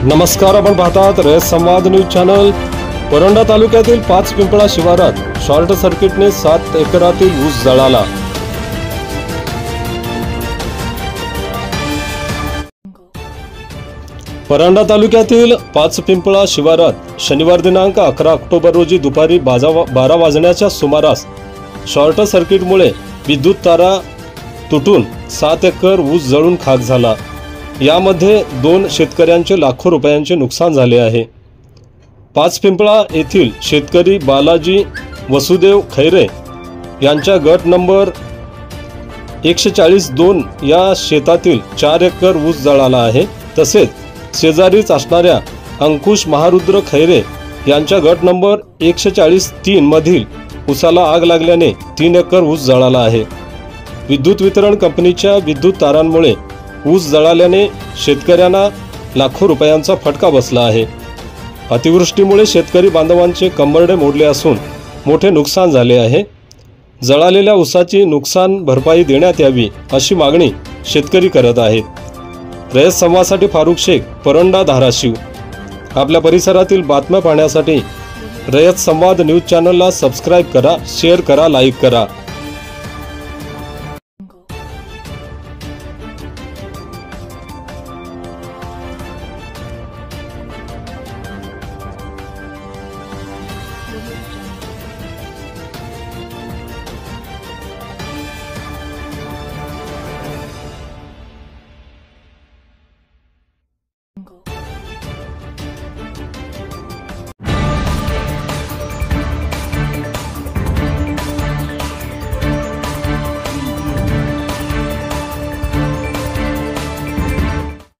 नमस्कार, आपण पाहतात रयत संवाद न्यूज चॅनल। परंडा तालुक्यातील 5 पिंपळा शिवारात शॉर्ट सर्किटने 7 एकरातील ऊस जळाला। परंडा तालुक्यातील 5 पिंपळा शिवारात शनिवार दिनांक 11 ऑक्टोबर रोजी दुपारी 12 वाजण्याच्या सुमारास शॉर्ट सर्किटमुळे विद्युत तारा तुटून 7 एकर ऊस जळून खाक झाला। यामध्ये 2 शेतकऱ्यांचे लाखो रुपयांचे नुकसान झाले आहे। 5 पिंपळा येथील शेतकरी बालाजी वसुदेव खैरे यांच्या गट नंबर 140-2 या शेतातील 4 एकर ऊस जळाला आहे। तसेच शेजारीच असणाऱ्या अंकुश महारुद्र खैरे यांच्या गट नंबर 140-3 मधील ऊसाला आग लागल्याने 3 एकर ऊस जळाला आहे। विद्युत वितरण कंपनीच्या विद्युत तारांमुळे ऊस जळाल्याने शेतकऱ्यांना लाखो रुपयांचा फटका बसला आहे। अतिवृष्टीमुळे शेतकरी बांधवांचे कंबरडे मोडले असून मोठे नुकसान झाले आहे। जळालेल्या ऊसाची नुकसान भरपाई देण्यात यावी अशी मागणी शेतकरी करत आहेत। रयत संवादसाठी फारुख शेख, परंडा, धाराशिव। आपल्या परिसरातील बातम्या पाहण्यासाठी रयत संवाद न्यूज चॅनलला सबस्क्राइब करा, शेअर करा, लाईक करा।